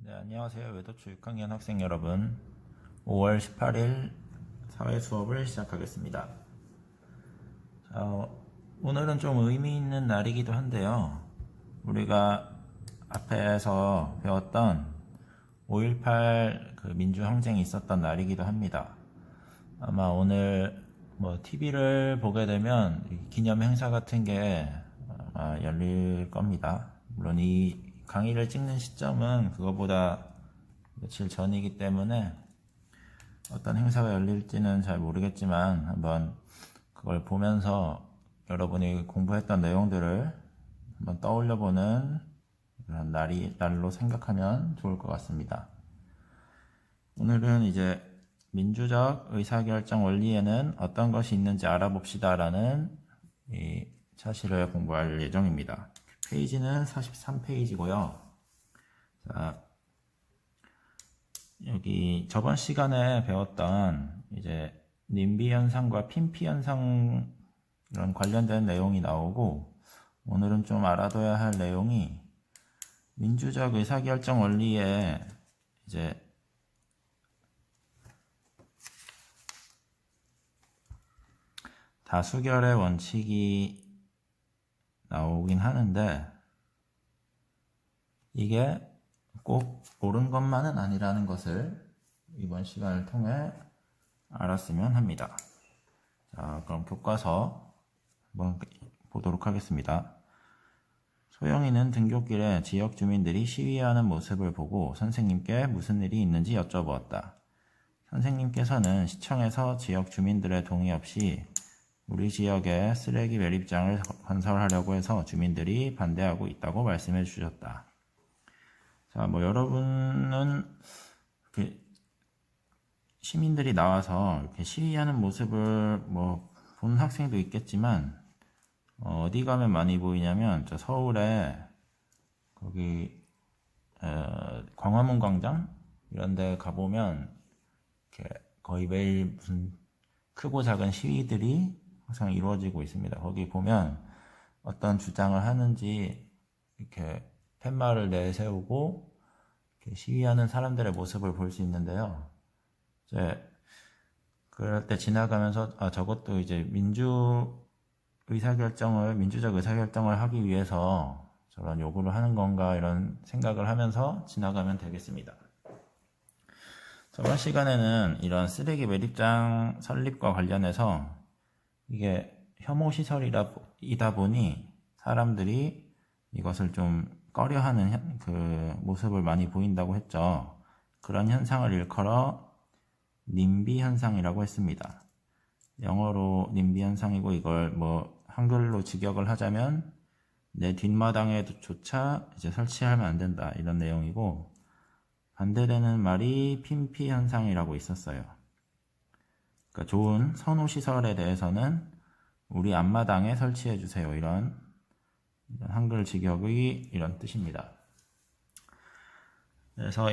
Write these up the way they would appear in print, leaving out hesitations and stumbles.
네, 안녕하세요. 외도초 6학년 학생 여러분. 5월 18일 사회 수업을 시작하겠습니다. 자, 오늘은 좀 의미 있는 날이기도 한데요. 우리가 앞에서 배웠던 5.18 그 민주항쟁이 있었던 날이기도 합니다. 아마 오늘 TV를 보게 되면 기념 행사 같은 게 아마 열릴 겁니다. 물론 이 강의를 찍는 시점은 그거보다 며칠 전이기 때문에 어떤 행사가 열릴지는 잘 모르겠지만 한번 그걸 보면서 여러분이 공부했던 내용들을 한번 떠올려보는 그런 날로 생각하면 좋을 것 같습니다. 오늘은 이제 민주적 의사결정 원리에는 어떤 것이 있는지 알아봅시다 라는 이 차시를 공부할 예정입니다. 페이지는 43페이지고요. 자, 여기 저번 시간에 배웠던 이제 님비 현상과 핀피 현상 이런 관련된 내용이 나오고, 오늘은 좀 알아둬야 할 내용이 민주적 의사결정 원리에 이제 다수결의 원칙이 나오긴 하는데 이게 꼭 옳은 것만은 아니라는 것을 이번 시간을 통해 알았으면 합니다. 자, 그럼 교과서 한번 보도록 하겠습니다. 소영이는 등굣길에 지역 주민들이 시위하는 모습을 보고 선생님께 무슨 일이 있는지 여쭤보았다. 선생님께서는 시청에서 지역 주민들의 동의 없이 우리 지역에 쓰레기 매립장을 건설하려고 해서 주민들이 반대하고 있다고 말씀해 주셨다. 자, 여러분은 시민들이 나와서 이렇게 시위하는 모습을 본 학생도 있겠지만, 어디 가면 많이 보이냐면, 저 서울에 거기 광화문 광장 이런 데 가보면 이렇게 거의 매일 무슨 크고 작은 시위들이 항상 이루어지고 있습니다. 거기 보면 어떤 주장을 하는지 이렇게 팻말을 내세우고 이렇게 시위하는 사람들의 모습을 볼 수 있는데요. 이제 그럴 때 지나가면서 저것도 이제 민주적 의사결정을 하기 위해서 저런 요구를 하는 건가 이런 생각을 하면서 지나가면 되겠습니다. 저번 시간에는 이런 쓰레기 매립장 설립과 관련해서 이게 혐오시설이다 보니 사람들이 이것을 좀 꺼려하는 그 모습을 많이 보인다고 했죠. 그런 현상을 일컬어 님비 현상이라고 했습니다. 영어로 님비 현상이고, 이걸 한글로 직역을 하자면 내 뒷마당에조차 이제 설치하면 안 된다 이런 내용이고, 반대되는 말이 핀피 현상이라고 있었어요. 그러니까 좋은 선호시설에 대해서는 우리 앞마당에 설치해 주세요. 이런 한글 직역의 이런 뜻입니다. 그래서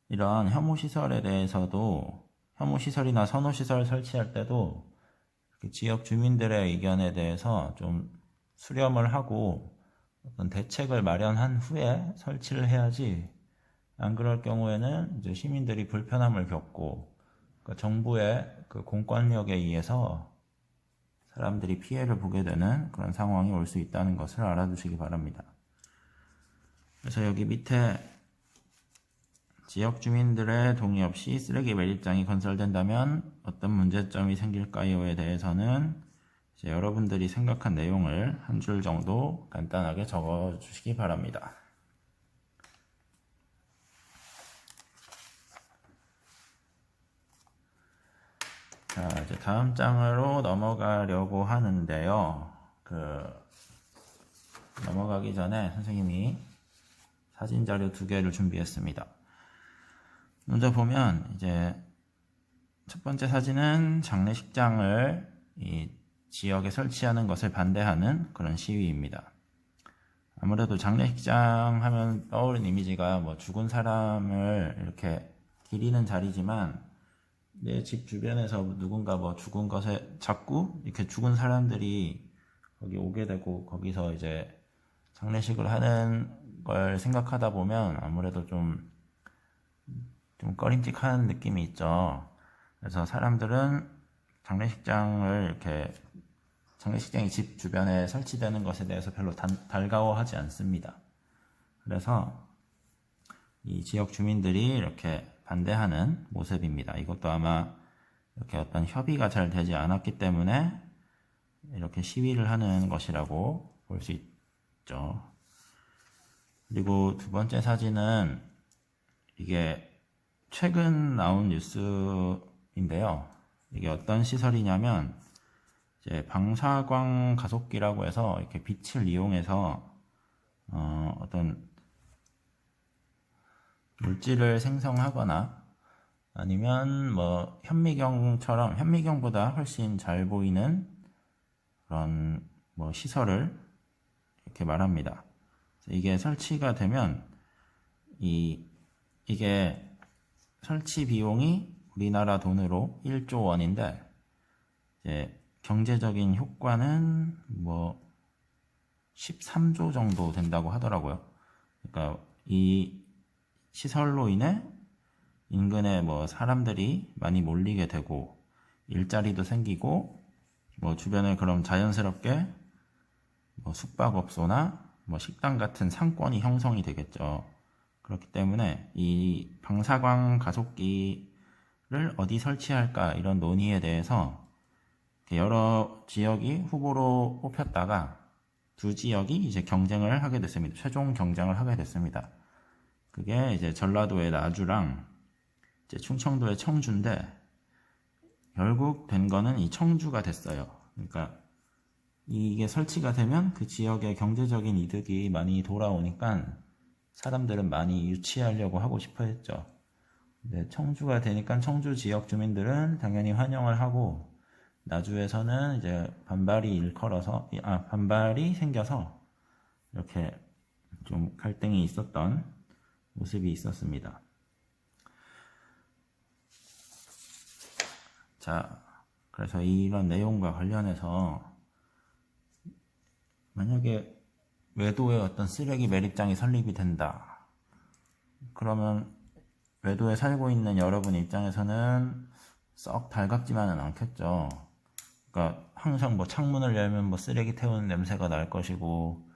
이런 혐오시설에 대해서도, 혐오시설이나 선호시설 설치할 때도 지역 주민들의 의견에 대해서 좀 수렴을 하고 어떤 대책을 마련한 후에 설치를 해야지, 안 그럴 경우에는 이제 시민들이 불편함을 겪고, 그러니까 정부의 그 공권력에 의해서 사람들이 피해를 보게 되는 그런 상황이 올 수 있다는 것을 알아두시기 바랍니다. 그래서 여기 밑에 지역 주민들의 동의 없이 쓰레기 매립장이 건설된다면 어떤 문제점이 생길까요에 대해서는 이제 여러분들이 생각한 내용을 한 줄 정도 간단하게 적어 주시기 바랍니다. 자, 이제 다음 장으로 넘어가려고 하는데요. 넘어가기 전에 선생님이 사진 자료 2개를 준비했습니다. 먼저 보면 이제 첫 번째 사진은 장례식장을 이 지역에 설치하는 것을 반대하는 그런 시위입니다. 아무래도 장례식장 하면 떠오르는 이미지가 죽은 사람을 이렇게 기리는 자리지만, 내 집 주변에서 누군가 죽은 것에 자꾸 이렇게 죽은 사람들이 거기 오게 되고 거기서 이제 장례식을 하는 걸 생각하다 보면 아무래도 좀 꺼림칙한 느낌이 있죠. 그래서 사람들은 장례식장이 집 주변에 설치되는 것에 대해서 별로 달가워하지 않습니다. 그래서 이 지역 주민들이 이렇게 반대하는 모습입니다. 이것도 아마 이렇게 어떤 협의가 잘 되지 않았기 때문에 이렇게 시위를 하는 것이라고 볼 수 있죠. 그리고 두 번째 사진은 이게 최근 나온 뉴스인데요. 이게 어떤 시설이냐면 이제 방사광 가속기라고 해서 이렇게 빛을 이용해서 어떤 물질을 생성하거나 아니면 뭐 현미경보다 훨씬 잘 보이는 그런 뭐 시설을 이렇게 말합니다. 이게 설치가 되면 이게 설치 비용이 우리나라 돈으로 1조 원인데 이제 경제적인 효과는 뭐 13조 정도 된다고 하더라고요. 그러니까 이 시설로 인해 인근에 뭐 사람들이 많이 몰리게 되고 일자리도 생기고 뭐 주변에 그럼 자연스럽게 뭐 숙박업소나 뭐 식당 같은 상권이 형성이 되겠죠. 그렇기 때문에 이 방사광 가속기를 어디 설치할까 이런 논의에 대해서 여러 지역이 후보로 뽑혔다가 두 지역이 이제 경쟁을 하게 됐습니다. 최종 경쟁을 하게 됐습니다. 그게 이제 전라도의 나주랑 이제 충청도의 청주인데 결국 된 거는 이 청주가 됐어요. 그러니까 이게 설치가 되면 그 지역의 경제적인 이득이 많이 돌아오니까 사람들은 많이 유치하려고 하고 싶어 했죠. 근데 청주가 되니까 청주 지역 주민들은 당연히 환영을 하고 나주에서는 이제 반발이 생겨서 이렇게 좀 갈등이 있었던 모습이 있었습니다. 자, 그래서 이런 내용과 관련해서 만약에 외도에 어떤 쓰레기 매립장이 설립이 된다. 그러면 외도에 살고 있는 여러분 입장에서는 썩 달갑지만은 않겠죠. 그러니까 항상 뭐 창문을 열면 뭐 쓰레기 태우는 냄새가 날 것이고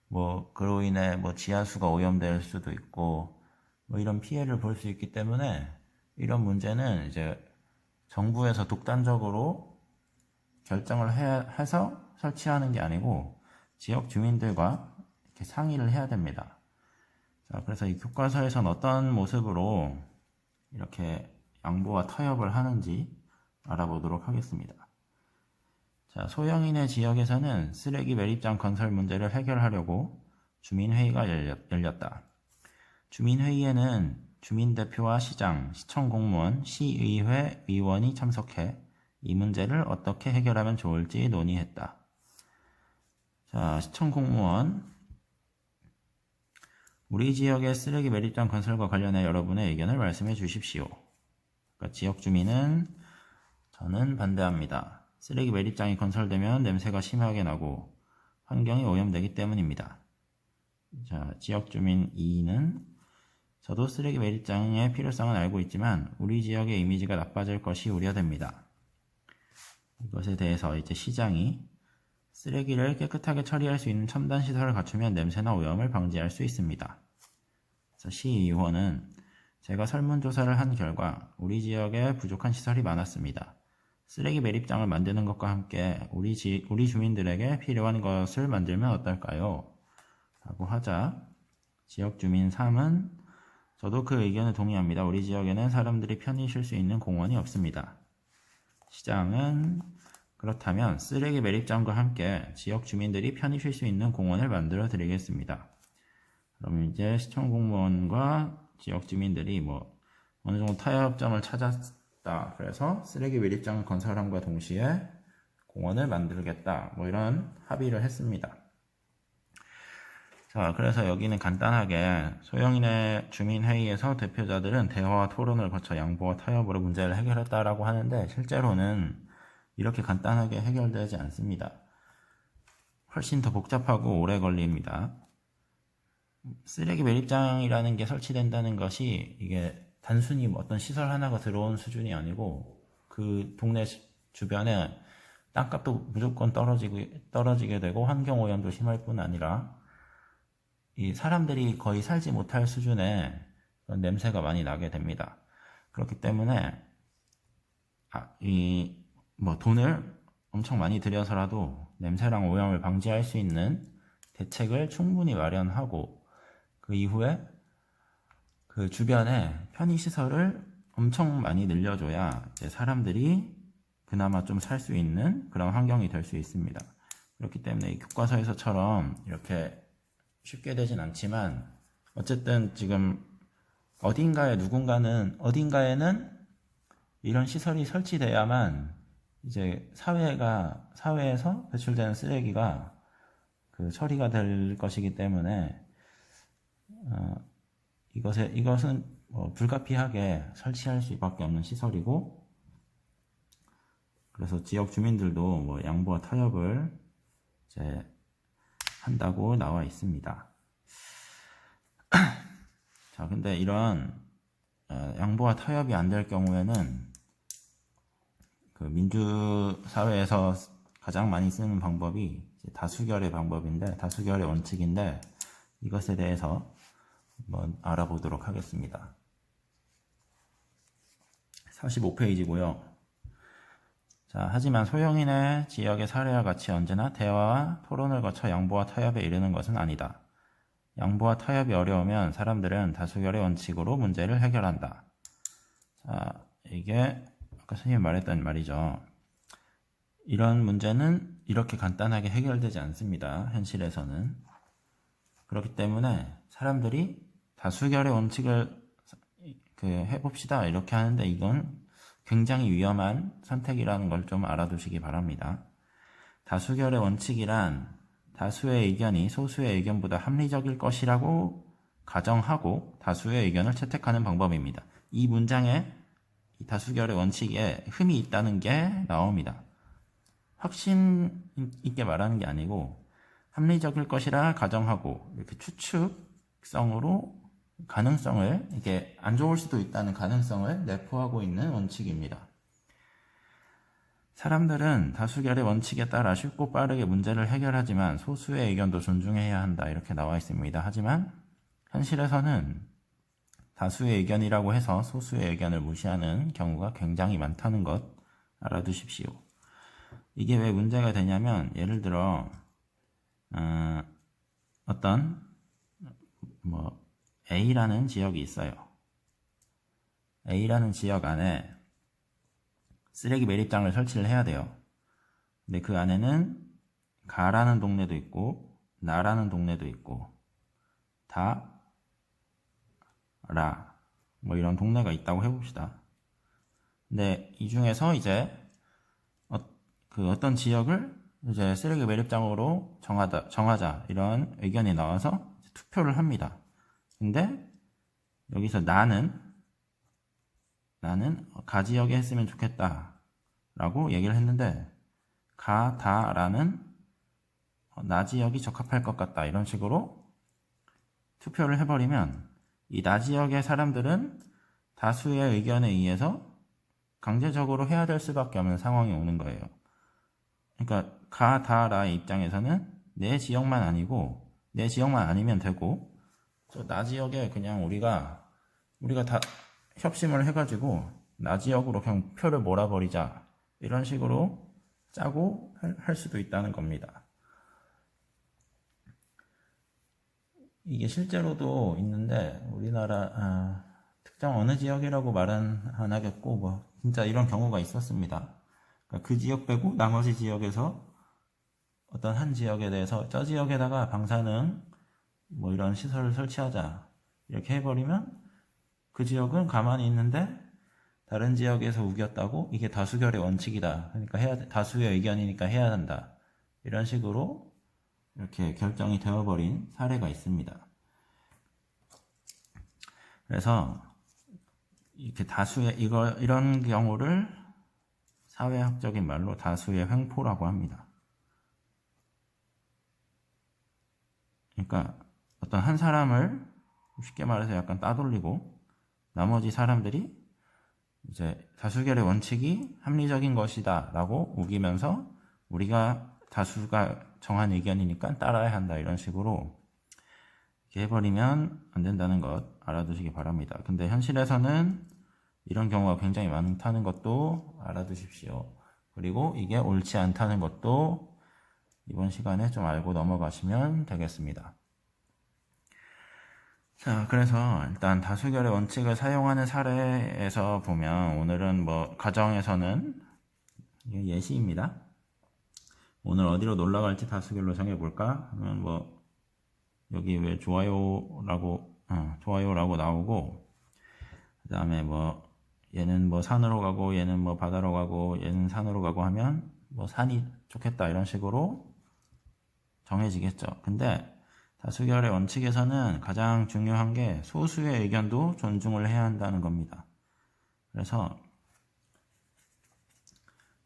뭐 그로 인해 뭐 지하수가 오염될 수도 있고 뭐 이런 피해를 볼 수 있기 때문에 이런 문제는 이제 정부에서 독단적으로 결정을 해서 설치하는 게 아니고 지역 주민들과 이렇게 상의를 해야 됩니다. 자, 그래서 이 교과서에선 어떤 모습으로 이렇게 양보와 타협을 하는지 알아보도록 하겠습니다. 자, 소형인의 지역에서는 쓰레기 매립장 건설 문제를 해결하려고 주민회의가 열렸다. 주민회의에는 주민대표와 시장, 시청공무원, 시의회 의원이 참석해 이 문제를 어떻게 해결하면 좋을지 논의했다. 자, 시청공무원. 우리 지역의 쓰레기 매립장 건설과 관련해 여러분의 의견을 말씀해 주십시오. 그러니까 지역 주민은 저는 반대합니다. 쓰레기 매립장이 건설되면 냄새가 심하게 나고 환경이 오염되기 때문입니다. 자, 지역 주민 2는 저도 쓰레기 매립장의 필요성은 알고 있지만 우리 지역의 이미지가 나빠질 것이 우려됩니다. 이것에 대해서 이제 시장이 쓰레기를 깨끗하게 처리할 수 있는 첨단 시설을 갖추면 냄새나 오염을 방지할 수 있습니다. 그래서 시의원은 제가 설문조사를 한 결과 우리 지역에 부족한 시설이 많았습니다. 쓰레기 매립장을 만드는 것과 함께 우리 주민들에게 필요한 것을 만들면 어떨까요? 라고 하자 지역 주민 3은 저도 그 의견에 동의합니다. 우리 지역에는 사람들이 편히 쉴 수 있는 공원이 없습니다. 시장은 그렇다면 쓰레기 매립장과 함께 지역 주민들이 편히 쉴 수 있는 공원을 만들어 드리겠습니다. 그럼 이제 시청 공무원과 지역 주민들이 뭐 어느 정도 타협점을 찾았다. 그래서 쓰레기 매립장 건설함과 동시에 공원을 만들겠다. 뭐 이런 합의를 했습니다. 자, 그래서 여기는 간단하게 소형인의 주민회의에서 대표자들은 대화와 토론을 거쳐 양보와 타협으로 문제를 해결했다라고 하는데 실제로는 이렇게 간단하게 해결되지 않습니다. 훨씬 더 복잡하고 오래 걸립니다. 쓰레기 매립장이라는 게 설치된다는 것이 이게 단순히 뭐 어떤 시설 하나가 들어온 수준이 아니고 그 동네 주변에 땅값도 무조건 떨어지게 되고 환경오염도 심할 뿐 아니라 이 사람들이 거의 살지 못할 수준의 그런 냄새가 많이 나게 됩니다. 그렇기 때문에 뭐 돈을 엄청 많이 들여서라도 냄새랑 오염을 방지할 수 있는 대책을 충분히 마련하고 그 이후에 그 주변에 편의시설을 엄청 많이 늘려줘야 이제 사람들이 그나마 좀 살 수 있는 그런 환경이 될 수 있습니다. 그렇기 때문에 이 교과서에서처럼 이렇게 쉽게 되진 않지만 어쨌든 지금 어딘가에는 이런 시설이 설치돼야만 이제 사회에서 배출되는 쓰레기가 그 처리가 될 것이기 때문에 이것은 불가피하게 설치할 수밖에 없는 시설이고, 그래서 지역 주민들도 뭐 양보와 타협을 이제 한다고 나와 있습니다. 자, 근데 이런 양보와 타협이 안 될 경우에는 그 민주사회에서 가장 많이 쓰는 방법이 다수결의 원칙인데 이것에 대해서 한번 알아보도록 하겠습니다. 45페이지고요. 자, 하지만 소형인의 지역의 사례와 같이 언제나 대화와 토론을 거쳐 양보와 타협에 이르는 것은 아니다. 양보와 타협이 어려우면 사람들은 다수결의 원칙으로 문제를 해결한다. 자, 이게 아까 선생님이 말했던 말이죠. 이런 문제는 이렇게 간단하게 해결되지 않습니다. 현실에서는. 그렇기 때문에 사람들이 다수결의 원칙을 해봅시다 이렇게 하는데 이건 굉장히 위험한 선택이라는 걸 좀 알아두시기 바랍니다. 다수결의 원칙이란 다수의 의견이 소수의 의견보다 합리적일 것이라고 가정하고 다수의 의견을 채택하는 방법입니다. 이 문장에 이 다수결의 원칙에 흠이 있다는 게 나옵니다. 확신 있게 말하는 게 아니고 합리적일 것이라 가정하고 이렇게 추측성으로 가능성을, 이게 안 좋을 수도 있다는 가능성을 내포하고 있는 원칙입니다. 사람들은 다수결의 원칙에 따라 쉽고 빠르게 문제를 해결하지만 소수의 의견도 존중해야 한다 이렇게 나와 있습니다. 하지만 현실에서는 다수의 의견이라고 해서 소수의 의견을 무시하는 경우가 굉장히 많다는 것 알아두십시오. 이게 왜 문제가 되냐면 예를 들어 어떤 A라는 지역이 있어요. A라는 지역 안에 쓰레기 매립장을 설치를 해야 돼요. 근데 그 안에는 가라는 동네도 있고 나라는 동네도 있고 다라 뭐 이런 동네가 있다고 해봅시다. 근데 이 중에서 이제 어떤 지역을 이제 쓰레기 매립장으로 정하자 이런 의견이 나와서 투표를 합니다. 근데 여기서 나는 가 지역에 했으면 좋겠다 라고 얘기를 했는데 다라는 나 지역이 적합할 것 같다 이런 식으로 투표를 해버리면 이 나 지역의 사람들은 다수의 의견에 의해서 강제적으로 해야 될 수밖에 없는 상황이 오는 거예요. 그러니까 다라의 입장에서는 내 지역만 아니면 되고 나 지역에 그냥 우리가 다 협심을 해가지고 나 지역으로 그냥 표를 몰아버리자 이런 식으로 짜고 할 수도 있다는 겁니다. 이게 실제로도 있는데 우리나라 특정 어느 지역이라고 말은 안 하겠고 진짜 이런 경우가 있었습니다. 그러니까 그 지역 빼고 나머지 지역에서 어떤 한 지역에 대해서 저 지역에다가 방사능 이런 시설을 설치하자 이렇게 해버리면 그 지역은 가만히 있는데 다른 지역에서 우겼다고 이게 다수결의 원칙이다. 그러니까 다수의 의견이니까 해야 한다. 이런 식으로 이렇게 결정이 되어버린 사례가 있습니다. 그래서 이렇게 이런 경우를 사회학적인 말로 다수의 횡포라고 합니다. 그러니까 어떤 한 사람을 쉽게 말해서 약간 따돌리고 나머지 사람들이 이제 다수결의 원칙이 합리적인 것이다 라고 우기면서 우리가 다수가 정한 의견이니까 따라야 한다 이런 식으로 이렇게 해버리면 안 된다는 것 알아두시기 바랍니다. 근데 현실에서는 이런 경우가 굉장히 많다는 것도 알아두십시오. 그리고 이게 옳지 않다는 것도 이번 시간에 좀 알고 넘어가시면 되겠습니다. 자, 그래서 일단 다수결의 원칙을 사용하는 사례에서 보면 오늘은 뭐 가정에서는 이게 예시입니다. 오늘 어디로 놀러 갈지 다수결로 정해볼까? 하면 뭐 여기 왜 좋아요라고 나오고 그 다음에 뭐 얘는 뭐 산으로 가고 얘는 뭐 바다로 가고 얘는 산으로 가고 하면 뭐 산이 좋겠다 이런 식으로 정해지겠죠. 근데 다수결의 원칙에서는 가장 중요한 게 소수의 의견도 존중을 해야 한다는 겁니다. 그래서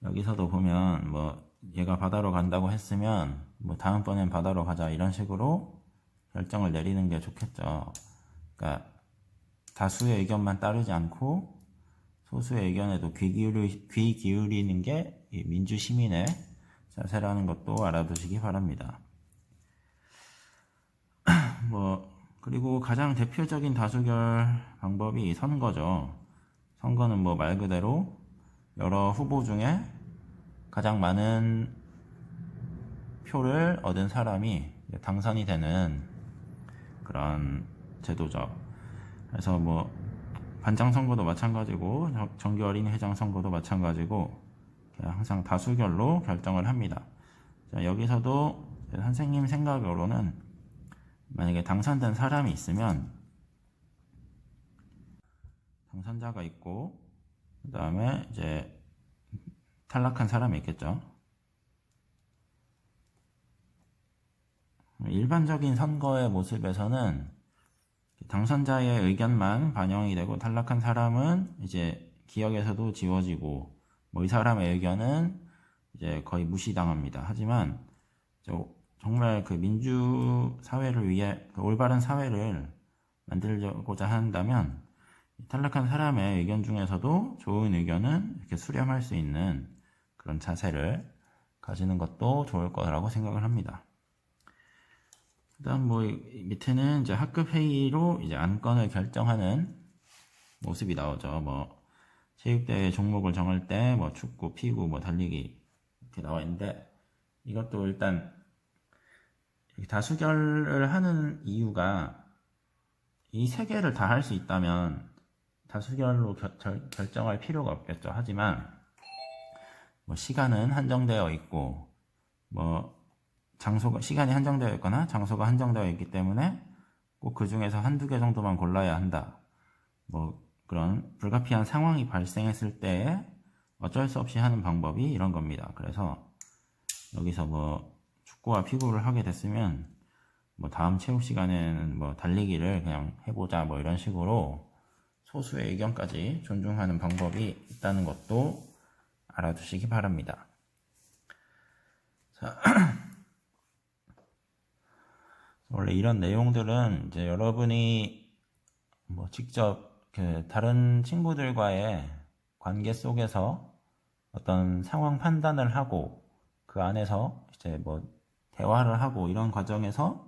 여기서도 보면 뭐 얘가 바다로 간다고 했으면 뭐 다음번엔 바다로 가자 이런 식으로 결정을 내리는 게 좋겠죠. 그러니까 다수의 의견만 따르지 않고 소수의 의견에도 귀 기울이는 게 민주시민의 자세라는 것도 알아두시기 바랍니다. 그리고 가장 대표적인 다수결 방법이 선거죠. 선거는 뭐 말 그대로 여러 후보 중에 가장 많은 표를 얻은 사람이 당선이 되는 그런 제도죠. 그래서 뭐 반장 선거도 마찬가지고 정기 어린이회장 선거도 마찬가지고 항상 다수결로 결정을 합니다. 자, 여기서도 선생님 생각으로는 만약에 당선된 사람이 있으면 당선자가 있고 그 다음에 이제 탈락한 사람이 있겠죠. 일반적인 선거의 모습에서는 당선자의 의견만 반영이 되고 탈락한 사람은 이제 기억에서도 지워지고 뭐 이 사람의 의견은 이제 거의 무시당합니다. 하지만 정말 그 민주 사회를 위해 그 올바른 사회를 만들고자 한다면 탈락한 사람의 의견 중에서도 좋은 의견은 이렇게 수렴할 수 있는 그런 자세를 가지는 것도 좋을 거라고 생각을 합니다. 그다음 뭐 밑에는 이제 학급 회의로 이제 안건을 결정하는 모습이 나오죠. 뭐 체육대회 종목을 정할 때 뭐 축구, 피구, 뭐 달리기 이렇게 나와 있는데 이것도 일단 다수결을 하는 이유가 이 세 개를 다 할 수 있다면 다수결로 결정할 필요가 없겠죠. 하지만 뭐 시간은 한정되어 있고 뭐 시간이 한정되어 있거나 장소가 한정되어 있기 때문에 꼭 그 중에서 한두 개 정도만 골라야 한다. 뭐 그런 불가피한 상황이 발생했을 때 어쩔 수 없이 하는 방법이 이런 겁니다. 그래서 여기서 뭐 축구와 피구를 하게 됐으면 뭐 다음 체육 시간에는 뭐 달리기를 그냥 해보자 뭐 이런 식으로 소수의 의견까지 존중하는 방법이 있다는 것도 알아두시기 바랍니다. 자, 원래 이런 내용들은 이제 여러분이 뭐 직접 그 다른 친구들과의 관계 속에서 어떤 상황 판단을 하고 그 안에서 이제 뭐 대화를 하고 이런 과정에서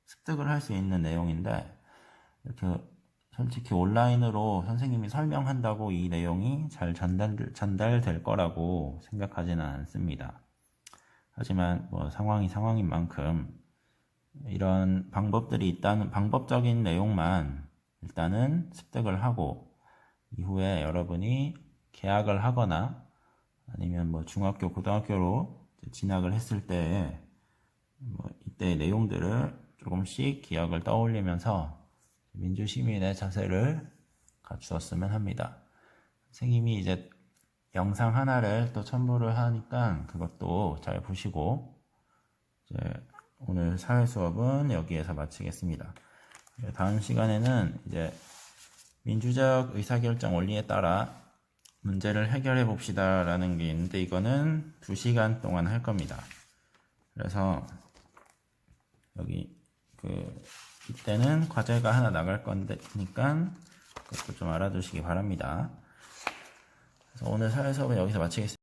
습득을 할 수 있는 내용인데 이렇게 솔직히 온라인으로 선생님이 설명한다고 이 내용이 잘 전달될 거라고 생각하지는 않습니다. 하지만 뭐 상황이 상황인 만큼 이런 방법들이 있다는 방법적인 내용만 일단은 습득을 하고 이후에 여러분이 개학을 하거나 아니면 뭐 중학교, 고등학교로 진학을 했을 때 뭐 이때의 내용들을 조금씩 기억을 떠올리면서 민주시민의 자세를 갖추었으면 합니다. 선생님이 이제 영상 하나를 또 첨부를 하니까 그것도 잘 보시고 이제 오늘 사회 수업은 여기에서 마치겠습니다. 다음 시간에는 이제 민주적 의사결정 원리에 따라 문제를 해결해 봅시다 라는 게 있는데 이거는 2시간 동안 할 겁니다. 그래서 여기 그 이때는 과제가 하나 나갈 거니까 그것도 좀 알아두시기 바랍니다. 그래서 오늘 사회수업은 여기서 마치겠습니다.